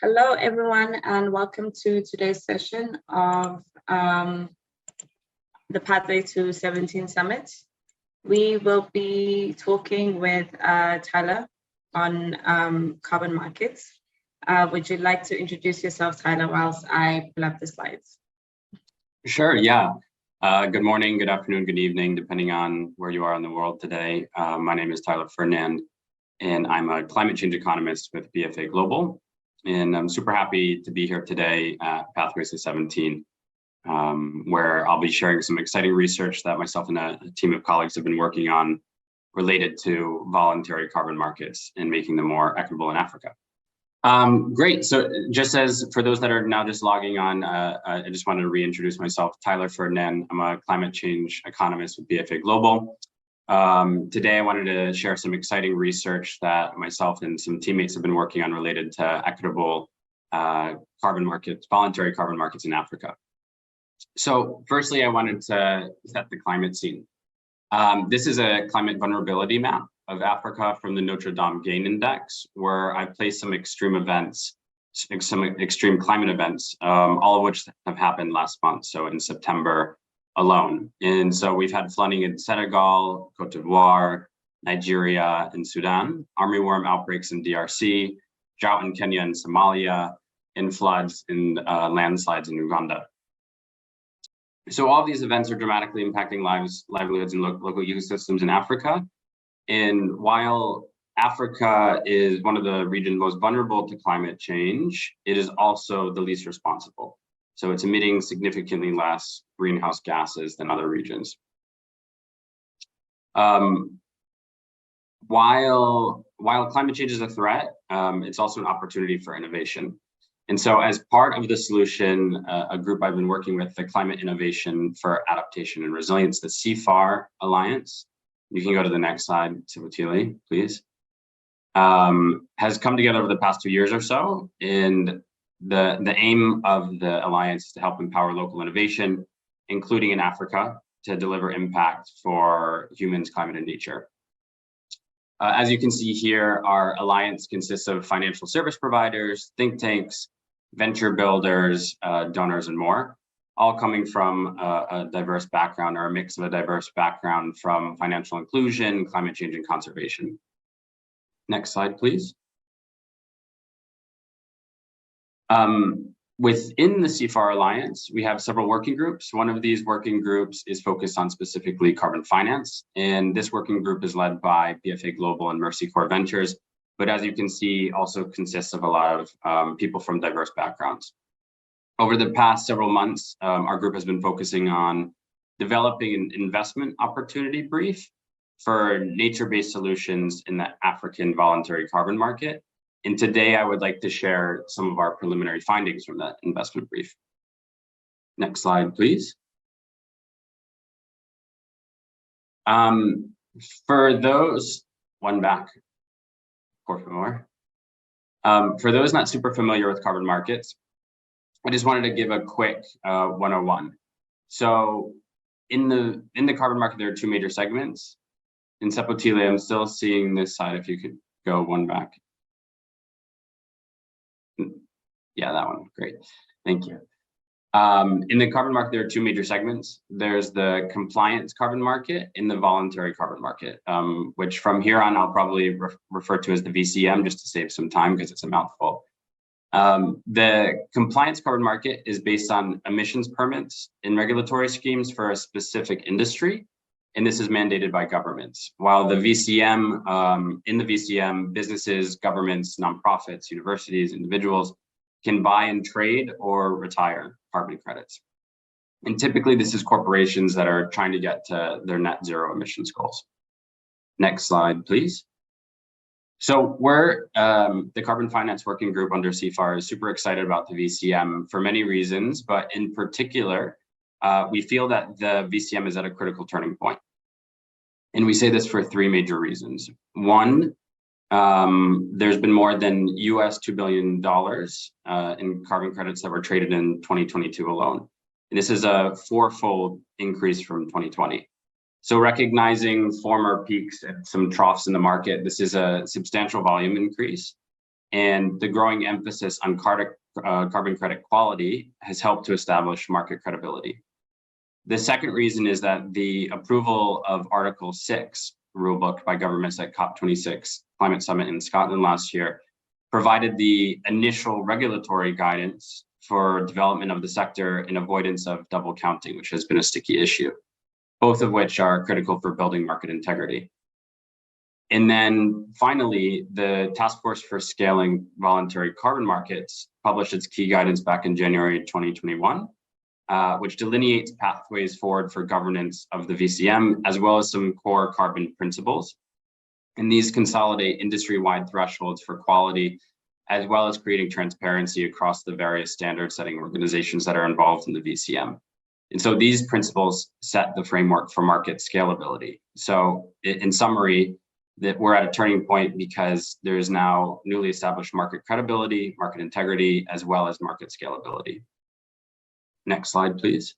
Hello, everyone, and welcome to today's session of the Pathway to 17 Summit. We will be talking with Tyler on carbon markets. Would you like to introduce yourself, Tyler, whilst I pull up the slides? Sure, yeah. Good morning, good afternoon, good evening, depending on where you are in the world today. My name is Tyler Ferdinand, and I'm a climate change economist with BFA Global. And I'm super happy to be here today at Pathways to 17, where I'll be sharing some exciting research that myself and a team of colleagues have been working on related to voluntary carbon markets and making them more equitable in Africa. Great, so just as for those that are now just logging on, I just wanted to reintroduce myself, Tyler Ferdinand. I'm a climate change economist with BFA Global. Today, I wanted to share some exciting research that myself and some teammates have been working on related to equitable carbon markets, voluntary carbon markets in Africa. So firstly, I wanted to set the climate scene. This is a climate vulnerability map of Africa from the Notre Dame Gain Index, where I placed some extreme events, some extreme climate events, all of which have happened last month, so in September alone. And so we've had flooding in Senegal, Cote d'Ivoire, Nigeria, and Sudan, armyworm outbreaks in DRC, drought in Kenya and Somalia, and floods and landslides in Uganda. So all of these events are dramatically impacting livelihoods, and local ecosystems in Africa. And while Africa is one of the regions most vulnerable to climate change, it is also the least responsible. So it's emitting significantly less greenhouse gases than other regions. While climate change is a threat, it's also an opportunity for innovation. And so as part of the solution, a group I've been working with, the Climate Innovation for Adaptation and Resilience, the CFAR Alliance, you can go to the next slide, Sephutile, please, has come together over the past 2 years or so. And the aim of the alliance is to help empower local innovation, including in Africa, to deliver impact for humans, climate, and nature. As you can see here, our alliance consists of financial service providers, think tanks, venture builders, donors, and more, all coming from a diverse background, or a mix of a diverse background from financial inclusion, climate change, and conservation. Next slide, please. Within the CFAR Alliance, we have several working groups. One of these working groups is focused on specifically carbon finance, and this working group is led by BFA Global and Mercy Corps Ventures, but as you can see, also consists of a lot of people from diverse backgrounds. Over the past several months, our group has been focusing on developing an investment opportunity brief for nature-based solutions in the African voluntary carbon market. And today I would like to share some of our preliminary findings from that investment brief. Next slide, please. For those, one back, por favor. For those not super familiar with carbon markets, I just wanted to give a quick 101. So in the carbon market, there are two major segments. In Sephutile, I'm still seeing this side, if you could go one back. Yeah, that one, great, thank you. In the carbon market, there are two major segments. There's the compliance carbon market and the voluntary carbon market, which from here on, I'll probably refer to as the VCM, just to save some time because it's a mouthful. The compliance carbon market is based on emissions permits and regulatory schemes for a specific industry, and this is mandated by governments. While the VCM, in the VCM, businesses, governments, nonprofits, universities, individuals can buy and trade or retire carbon credits. And typically this is corporations that are trying to get to their net zero emissions goals. Next slide, please. So we're, the Carbon Finance Working Group under CFAR is super excited about the VCM for many reasons, but in particular, we feel that the VCM is at a critical turning point. And we say this for three major reasons. One, there's been more than US $2 billion in carbon credits that were traded in 2022 alone. And this is a fourfold increase from 2020. So recognizing former peaks and some troughs in the market, this is a substantial volume increase. And the growing emphasis on carbon credit quality has helped to establish market credibility. The second reason is that the approval of Article 6 rulebook by governments at COP26 Climate Summit in Scotland last year provided the initial regulatory guidance for development of the sector in avoidance of double counting, which has been a sticky issue, both of which are critical for building market integrity. And then finally, the Task Force for Scaling Voluntary Carbon Markets published its key guidance back in January 2021, which delineates pathways forward for governance of the VCM, as well as some core carbon principles. And these consolidate industry-wide thresholds for quality, as well as creating transparency across the various standard-setting organizations that are involved in the VCM. And so these principles set the framework for market scalability. So in summary, that we're at a turning point because there is now newly established market credibility, market integrity, as well as market scalability. Next slide, please.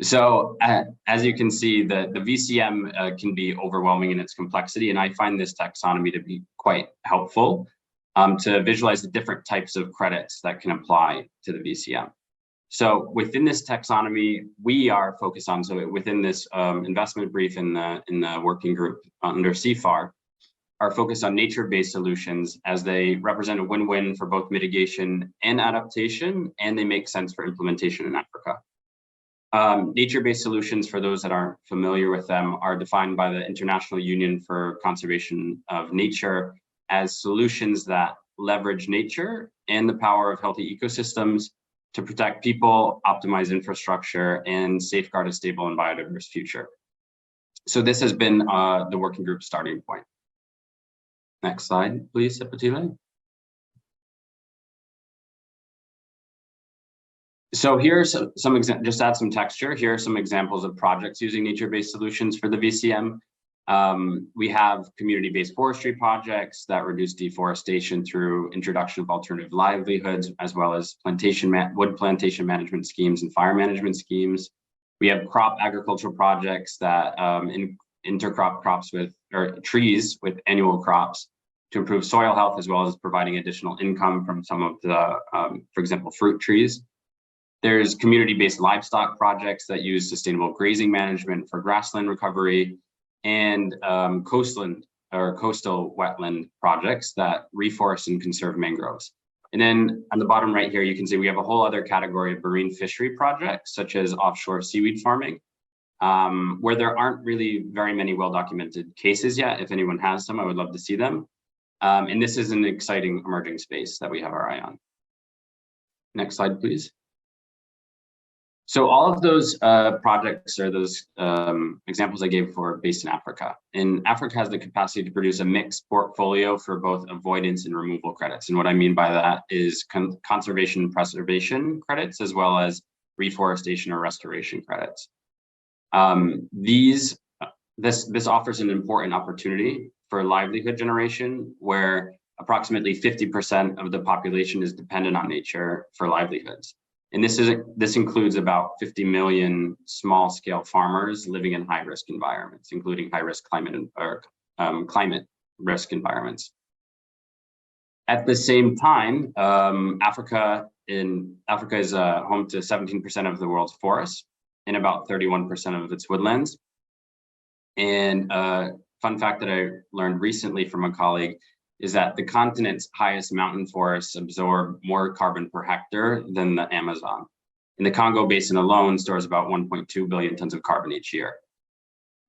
So as you can see, the VCM can be overwhelming in its complexity, and I find this taxonomy to be quite helpful to visualize the different types of credits that can apply to the VCM. So within this taxonomy, we are focused on, so within this investment brief in the working group under CFAR, are focused on nature-based solutions as they represent a win-win for both mitigation and adaptation, and they make sense for implementation in Africa. Nature-based solutions, for those that aren't familiar with them, are defined by the International Union for Conservation of Nature as solutions that leverage nature and the power of healthy ecosystems to protect people, optimize infrastructure, and safeguard a stable and biodiverse future. So this has been the working group's starting point. Next slide, please, Sephutile. So here's some examples, just add some texture. Here are some examples of projects using nature-based solutions for the VCM. We have community-based forestry projects that reduce deforestation through introduction of alternative livelihoods, as well as wood plantation management schemes and fire management schemes. We have crop agricultural projects that intercrop crops trees with annual crops to improve soil health, as well as providing additional income from some of the, for example, fruit trees. There's community-based livestock projects that use sustainable grazing management for grassland recovery, and coastal wetland projects that reforest and conserve mangroves. And then on the bottom right here, you can see we have a whole other category of marine fishery projects, such as offshore seaweed farming, where there aren't really very many well-documented cases yet. If anyone has some, I would love to see them. And this is an exciting emerging space that we have our eye on. Next slide, please. So all of those projects or those examples I gave for based in Africa. And Africa has the capacity to produce a mixed portfolio for both avoidance and removal credits. And what I mean by that is conservation and preservation credits, as well as reforestation or restoration credits. This offers an important opportunity for livelihood generation, where approximately 50% of the population is dependent on nature for livelihoods. And this includes about 50 million small-scale farmers living in high-risk environments, including high-risk climate risk environments. At the same time, Africa is home to 17% of the world's forests and about 31% of its woodlands. And fun fact that I learned recently from a colleague is that the continent's highest mountain forests absorb more carbon per hectare than the Amazon. And the Congo Basin alone stores about 1.2 billion tons of carbon each year.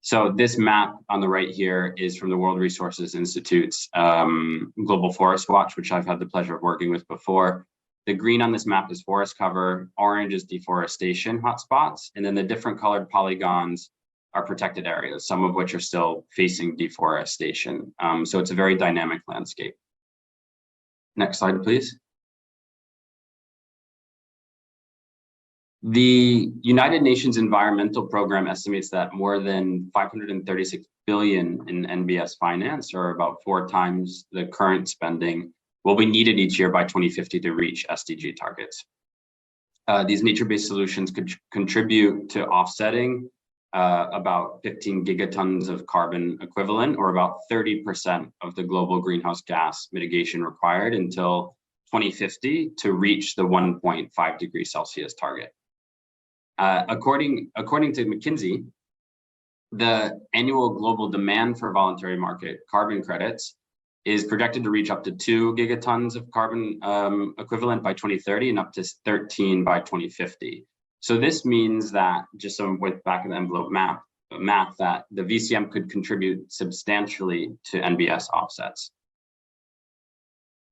So this map on the right here is from the World Resources Institute's Global Forest Watch, which I've had the pleasure of working with before. The green on this map is forest cover, orange is deforestation hotspots, and then the different colored polygons are protected areas, some of which are still facing deforestation. So it's a very dynamic landscape. Next slide, please. The United Nations Environmental Program estimates that more than 536 billion in NBS finance, or about 4 times the current spending, will be needed each year by 2050 to reach SDG targets. These nature-based solutions could contribute to offsetting about 15 gigatons of carbon equivalent, or about 30% of the global greenhouse gas mitigation required until 2050 to reach the 1.5 degrees Celsius target. According to McKinsey, the annual global demand for voluntary market carbon credits is projected to reach up to 2 gigatons of carbon equivalent by 2030 and up to 13 by 2050. So this means that, just some with back of the envelope math, that the VCM could contribute substantially to NBS offsets.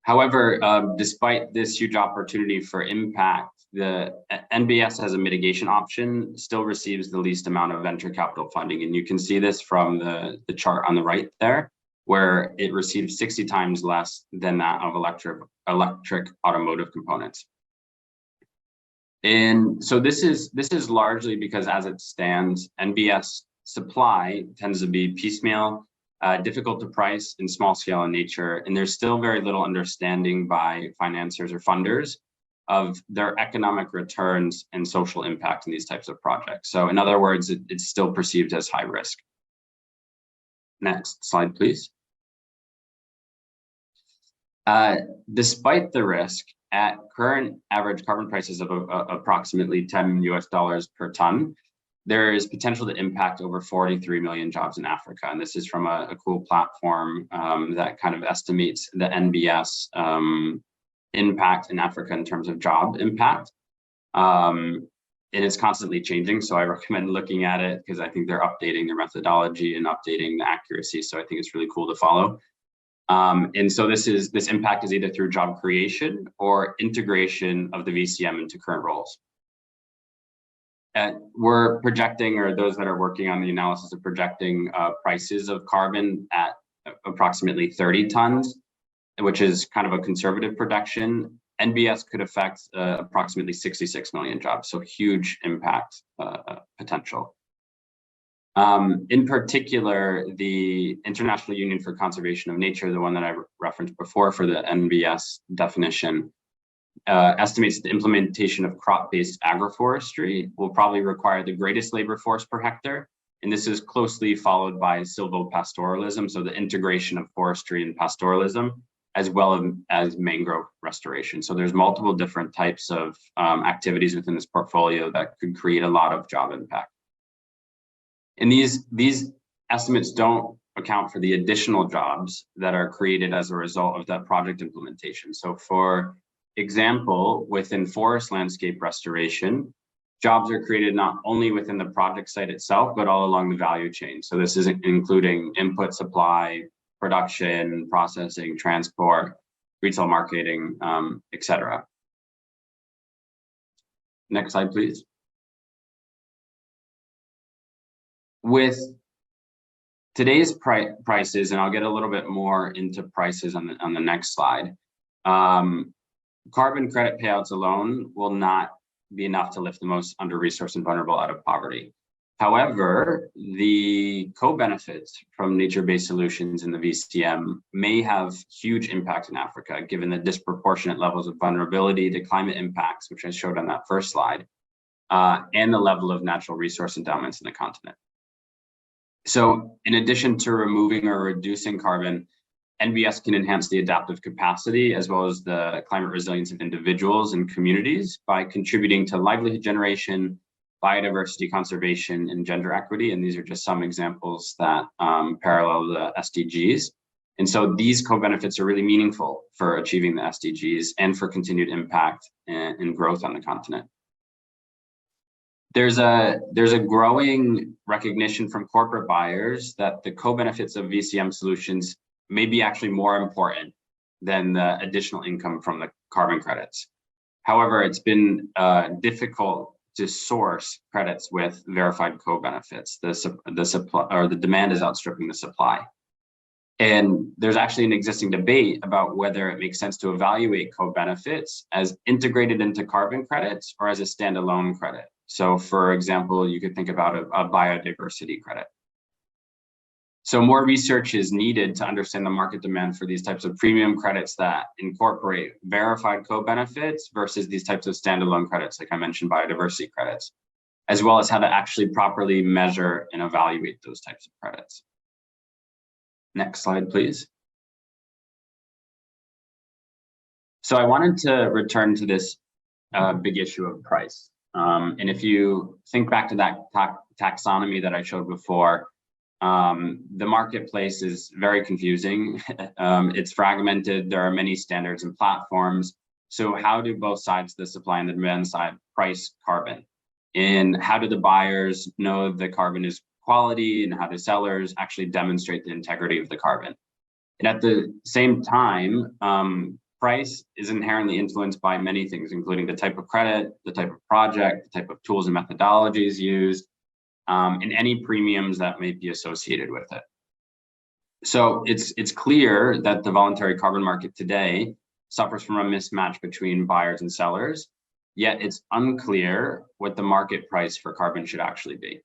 However, despite this huge opportunity for impact, the NBS as a mitigation option still receives the least amount of venture capital funding. And you can see this from the chart on the right there, where it receives 60 times less than that of electric automotive components. And so this is largely because, as it stands, NBS supply tends to be piecemeal, difficult to price, and small scale in nature. And there's still very little understanding by financiers or funders of their economic returns and social impact in these types of projects. So in other words, it's still perceived as high risk. Next slide, please. Despite the risk, at current average carbon prices of approximately $10 per ton, there is potential to impact over 43 million jobs in Africa. And this is from a cool platform that kind of estimates the NBS impact in Africa in terms of job impact. And it's constantly changing, so I recommend looking at it because I think they're updating their methodology and updating the accuracy. So I think it's really cool to follow. And so this impact is either through job creation or integration of the VCM into current roles. We're projecting, or those that are working on the analysis are projecting prices of carbon at approximately 30 tons, which is kind of a conservative projection. NBS could affect approximately 66 million jobs, so huge impact potential. In particular, the International Union for Conservation of Nature, the one that I referenced before for the NBS definition, estimates the implementation of crop-based agroforestry will probably require the greatest labor force per hectare. And this is closely followed by silvopastoralism, so the integration of forestry and pastoralism, as well as mangrove restoration. So there's multiple different types of activities within this portfolio that could create a lot of job impact. And these estimates don't account for the additional jobs that are created as a result of that project implementation. So for example, within forest landscape restoration, jobs are created not only within the project site itself, but all along the value chain. So this is including input supply, production, processing, transport, retail marketing, etc. Next slide, please. With today's prices, and I'll get a little bit more into prices on the next slide, carbon credit payouts alone will not be enough to lift the most under-resourced and vulnerable out of poverty. However, the co-benefits from nature-based solutions in the VCM may have huge impact in Africa, given the disproportionate levels of vulnerability to climate impacts, which I showed on that first slide, and the level of natural resource endowments in the continent. So in addition to removing or reducing carbon, NBS can enhance the adaptive capacity as well as the climate resilience of individuals and communities by contributing to livelihood generation, biodiversity conservation, and gender equity. And these are just some examples that parallel the SDGs. And so these co-benefits are really meaningful for achieving the SDGs and for continued impact and growth on the continent. There's a growing recognition from corporate buyers that the co-benefits of VCM solutions may be actually more important than the additional income from the carbon credits. However, it's been difficult to source credits with verified co-benefits. The demand is outstripping the supply. And there's actually an existing debate about whether it makes sense to evaluate co-benefits as integrated into carbon credits or as a standalone credit. So for example, you could think about a biodiversity credit. So more research is needed to understand the market demand for these types of premium credits that incorporate verified co-benefits versus these types of standalone credits, like I mentioned, biodiversity credits. as well as how to actually properly measure and evaluate those types of credits. Next slide, please. So I wanted to return to this big issue of price. And if you think back to that taxonomy that I showed before, the marketplace is very confusing. It's fragmented. There are many standards and platforms. So how do both sides, the supply and the demand side, price carbon? And how do the buyers know the carbon is quality, and how do sellers actually demonstrate the integrity of the carbon? And at the same time, price is inherently influenced by many things, including the type of credit, the type of project, the type of tools and methodologies used, and any premiums that may be associated with it. So it's clear that the voluntary carbon market today suffers from a mismatch between buyers and sellers, yet it's unclear what the market price for carbon should actually be.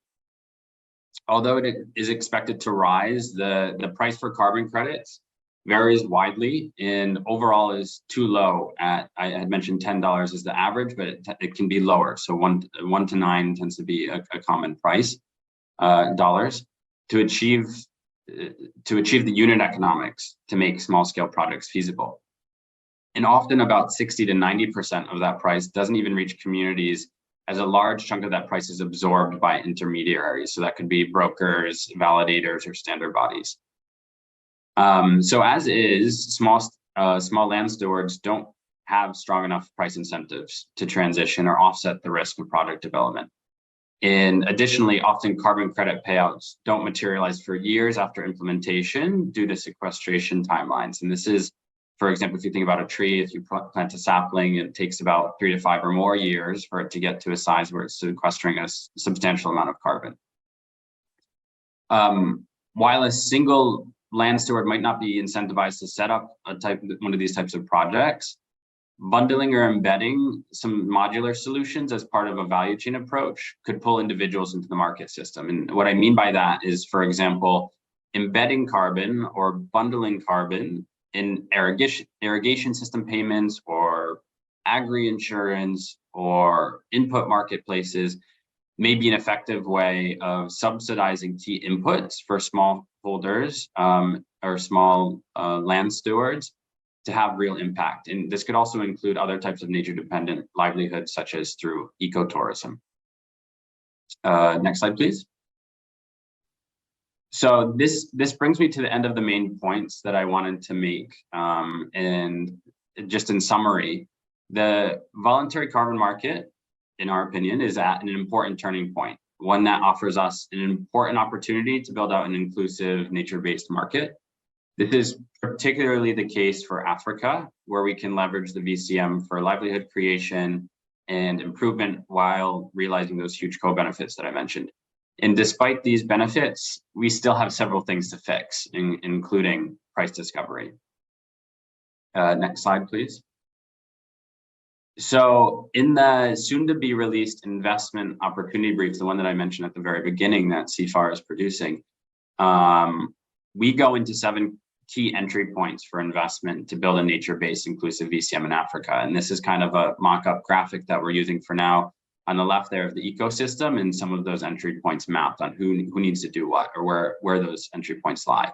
Although it is expected to rise, the price for carbon credits varies widely and overall is too low. I had mentioned $10 is the average, but it can be lower. So one to 9 tends to be a common price, dollars, to achieve the unit economics to make small scale projects feasible. And often about 60 to 90% of that price doesn't even reach communities, as a large chunk of that price is absorbed by intermediaries. So that could be brokers, validators, or standard bodies. So as is, small land stewards don't have strong enough price incentives to transition or offset the risk of product development. And additionally, often carbon credit payouts don't materialize for years after implementation due to sequestration timelines. And this is, for example, if you think about a tree, if you plant a sapling, it takes about 3 to 5 or more years for it to get to a size where it's sequestering a substantial amount of carbon. While a single land steward might not be incentivized to set up one of these types of projects, bundling or embedding some modular solutions as part of a value chain approach could pull individuals into the market system. And what I mean by that is, for example, embedding carbon or bundling carbon in irrigation system payments or agri-insurance or input marketplaces may be an effective way of subsidizing key inputs for small holders or small land stewards to have real impact. And this could also include other types of nature-dependent livelihoods, such as through ecotourism. Next slide, please. So this brings me to the end of the main points that I wanted to make. And just in summary, the voluntary carbon market, in our opinion, is at an important turning point, one that offers us an important opportunity to build out an inclusive nature-based market. This is particularly the case for Africa, where we can leverage the VCM for livelihood creation and improvement while realizing those huge co-benefits that I mentioned. And despite these benefits, we still have several things to fix, including price discovery. Next slide, please. So in the soon-to-be released investment opportunity brief, the one that I mentioned at the very beginning that CFAR is producing, we go into 7 key entry points for investment to build a nature-based inclusive VCM in Africa. And this is kind of a mock-up graphic that we're using for now. On the left there of the ecosystem, and some of those entry points mapped on who needs to do what, or where those entry points lie.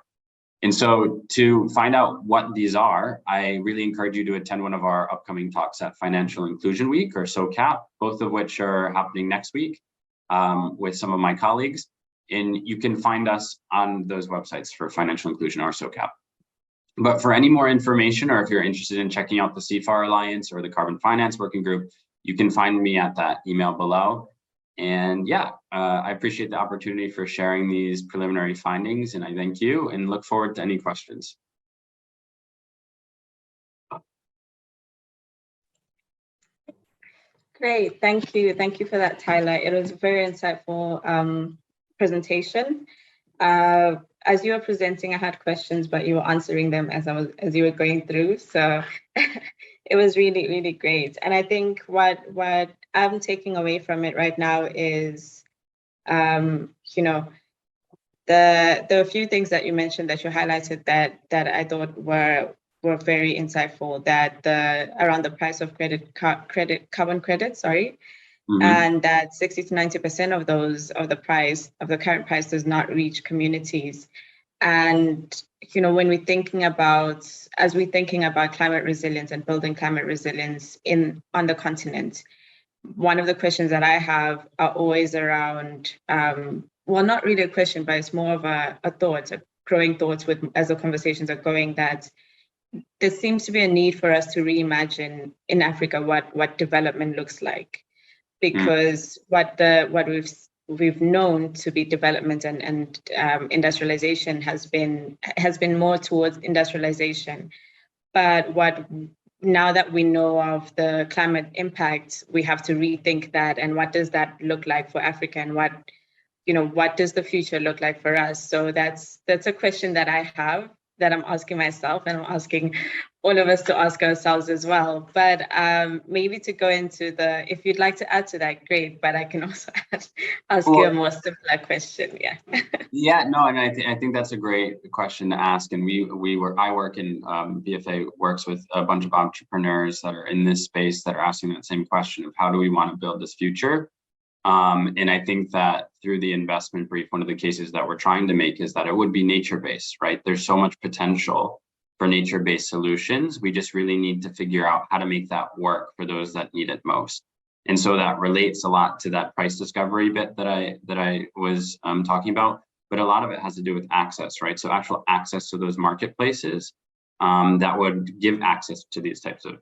And so to find out what these are, I really encourage you to attend one of our upcoming talks at Financial Inclusion Week, or SOCAP, both of which are happening next week with some of my colleagues. And you can find us on those websites for Financial Inclusion or SOCAP. But for any more information, or if you're interested in checking out the CFAR Alliance or the Carbon Finance Working Group, you can find me at that email below. And yeah, I appreciate the opportunity for sharing these preliminary findings, and I thank you and look forward to any questions. Great, thank you. Thank you for that, Tyler. It was a very insightful presentation. As you were presenting, I had questions, but you were answering them as you were going through. So it was really, really great. And I think what I'm taking away from it right now is, you know, there are a few things that you mentioned that you highlighted that I thought were very insightful. That around the price of carbon credits, sorry, and that 60 to 90% of those of the current price does not reach communities. And when we're thinking about climate resilience and building climate resilience on the continent, one of the questions that I have are always around, well, not really a question, but it's more of a thought, a growing thought as the conversations are going, that there seems to be a need for us to reimagine in Africa what development looks like, because what we've known to be development and industrialization has been more towards industrialization, but now that we know of the climate impact, we have to rethink that, and what does that look like for Africa, and what does the future look like for us? So that's a question that I have, that I'm asking myself, and I'm asking all of us to ask ourselves as well. But maybe to go into if you'd like to add to that, great, but I can also ask you a more simpler question. Yeah. Yeah, no, and I think that's a great question to ask. And I work in BFA works with a bunch of entrepreneurs that are in this space that are asking that same question of how do we want to build this future? And I think that through the investment brief, one of the cases that we're trying to make is that it would be nature-based, right? There's so much potential for nature-based solutions. We just really need to figure out how to make that work for those that need it most. And so that relates a lot to that price discovery bit that I was talking about, but a lot of it has to do with access, right? So actual access to those marketplaces that would give access to these types of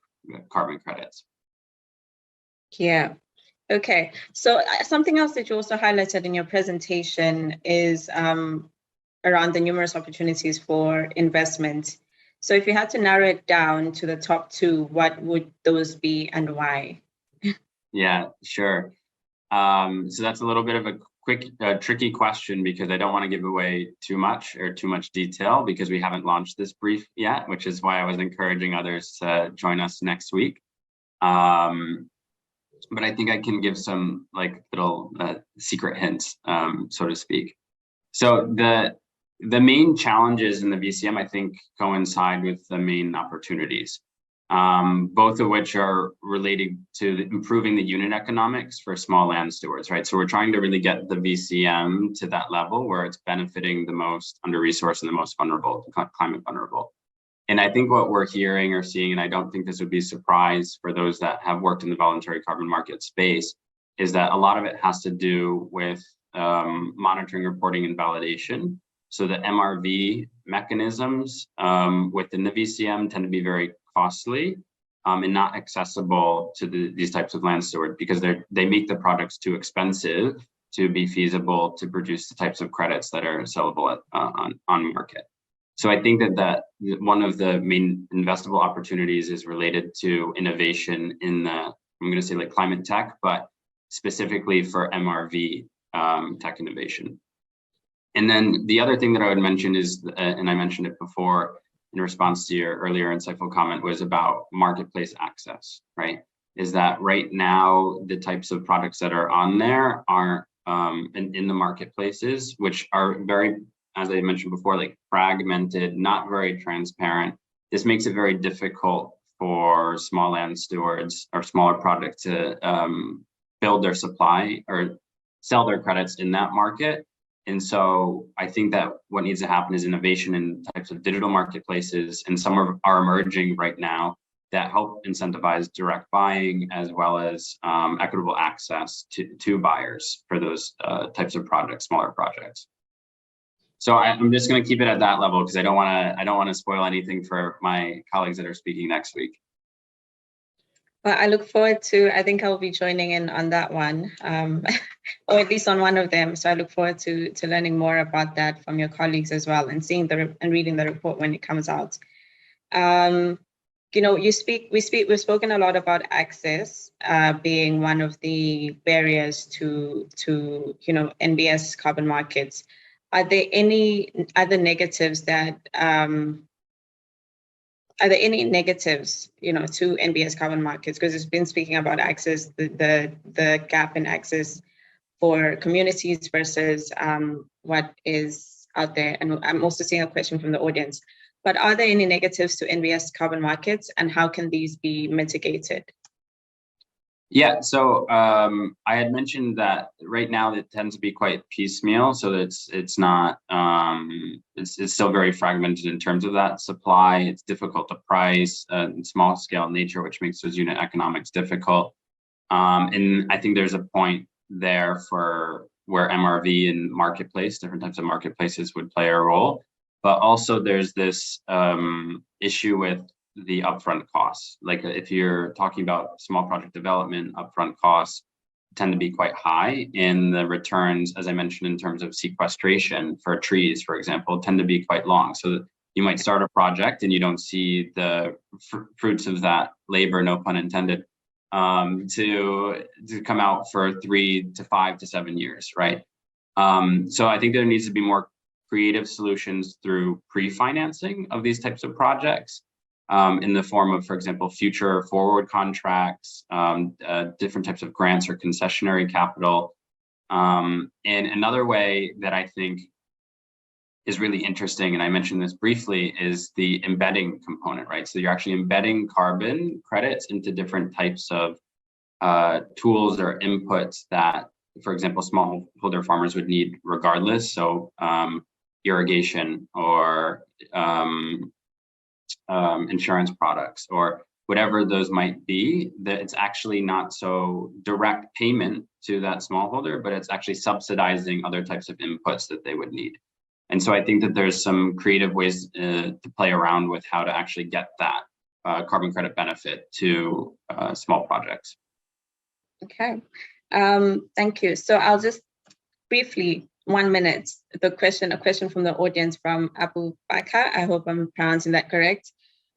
carbon credits. Yeah. Okay, so something else that you also highlighted in your presentation is around the numerous opportunities for investment. So if you had to narrow it down to the top two, what would those be and why? Yeah, sure. So that's a little bit of a quick, tricky question, because I don't want to give away too much detail, because we haven't launched this brief yet, which is why I was encouraging others to join us next week. But I think I can give some little secret hints, so to speak. So the main challenges in the VCM, I think, coincide with the main opportunities, both of which are related to improving the unit economics for small land stewards, right? So we're trying to really get the VCM to that level where it's benefiting the most under-resourced and the most vulnerable, climate vulnerable. And I think what we're hearing or seeing, and I don't think this would be a surprise for those that have worked in the voluntary carbon market space, is that a lot of it has to do with monitoring, reporting, and validation. So the MRV mechanisms within the VCM tend to be very costly and not accessible to these types of land stewards, because they make the products too expensive to be feasible to produce the types of credits that are sellable on market. So I think that one of the main investable opportunities is related to innovation in I'm going to say climate tech, but specifically for MRV tech innovation. And then the other thing that I would mention is, and I mentioned it before in response to your earlier insightful comment, was about marketplace access, right? Is that right now the types of products that are on there aren't in the marketplaces, which are very, as I mentioned before, fragmented, not very transparent. This makes it very difficult for small land stewards or smaller products to build their supply or sell their credits in that market. And so I think that what needs to happen is innovation in types of digital marketplaces, and some are emerging right now that help incentivize direct buying as well as equitable access to buyers for those types of projects, smaller projects. So I'm just going to keep it at that level, because I don't want to spoil anything for my colleagues that are speaking next week. Well, I look forward to, I think I'll be joining in on that one, or at least on one of them. So I look forward to learning more about that from your colleagues as well, and seeing and reading the report when it comes out. We've spoken a lot about access being one of the barriers to NBS carbon markets. Are there any other negatives that are there any negatives, to NBS carbon markets? Because it's been speaking about access, the gap in access for communities versus what is out there. And I'm also seeing a question from the audience. But are there any negatives to NBS carbon markets, and how can these be mitigated? Yeah, so I had mentioned that right now it tends to be quite piecemeal, so it's not it's still very fragmented in terms of that supply. It's difficult to price, small scale nature, which makes those unit economics difficult. And I think there's a point there for where MRV and marketplace, different types of marketplaces would play a role. But also there's this issue with the upfront costs. Like if you're talking about small project development, upfront costs tend to be quite high, and the returns, as I mentioned, in terms of sequestration for trees, for example, tend to be quite long. So you might start a project and you don't see the fruits of that labor, no pun intended, to come out for 3 to 5 to 7 years, right? So I think there needs to be more creative solutions through pre-financing of these types of projects. In the form of, for example, future forward contracts, different types of grants or concessionary capital. And another way that I think is really interesting, and I mentioned this briefly, is the embedding component, right? So you're actually embedding carbon credits into different types of tools or inputs that, for example, smallholder farmers would need regardless. So irrigation or insurance products or whatever those might be, that it's actually not so direct payment to that smallholder, but it's actually subsidizing other types of inputs that they would need. And so I think that there's some creative ways to play around with how to actually get that carbon credit benefit to small projects. Okay, thank you. So I'll just briefly, 1 minute, a question from the audience from Abu Bakr. I hope I'm pronouncing that correct.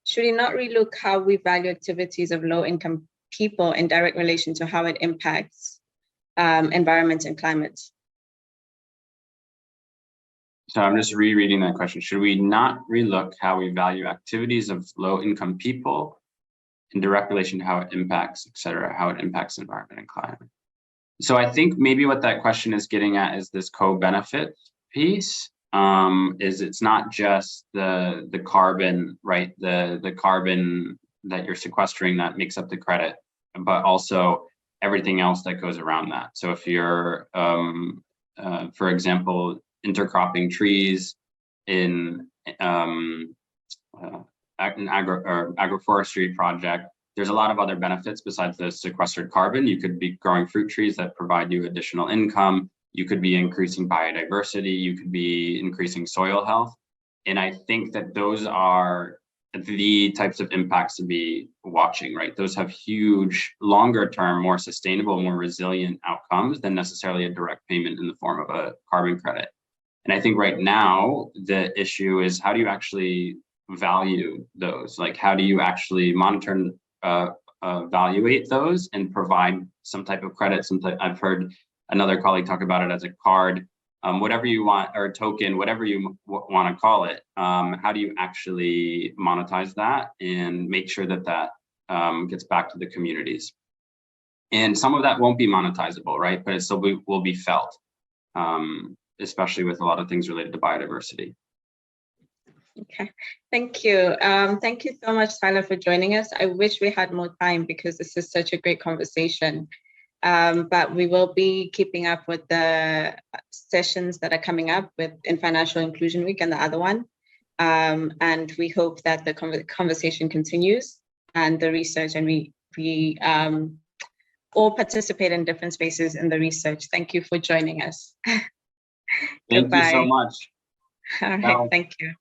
Should we not relook how we value activities of low-income people in direct relation to how it impacts environment and climate? So I'm just rereading that question. Should we not relook how we value activities of low-income people in direct relation to how it impacts, et cetera, how it impacts environment and climate? So I think maybe what that question is getting at is this co-benefit piece. Is it's not just the carbon, right? The carbon that you're sequestering that makes up the credit, but also everything else that goes around that. So if you're, for example, intercropping trees in an agroforestry project, there's a lot of other benefits besides the sequestered carbon. You could be growing fruit trees that provide you additional income. You could be increasing biodiversity. You could be increasing soil health. And I think that those are the types of impacts to be watching, right? Those have huge, longer term, more sustainable, more resilient outcomes than necessarily a direct payment in the form of a carbon credit. And I think right now, the issue is how do you actually value those? Like, how do you actually monitor evaluate those and provide some type of credit? I've heard another colleague talk about it as a card, whatever you want, or a token, whatever you want to call it. How do you actually monetize that and make sure that that gets back to the communities? And some of that won't be monetizable, right? But it still will be felt, especially with a lot of things related to biodiversity. Okay, thank you. Thank you so much, Tyler, for joining us. I wish we had more time because this is such a great conversation. But we will be keeping up with the sessions that are coming up in Financial Inclusion Week and the other one. And we hope that the conversation continues and the research, and we all participate in different spaces in the research. Thank you for joining us. Thank you so much. All right, thank you.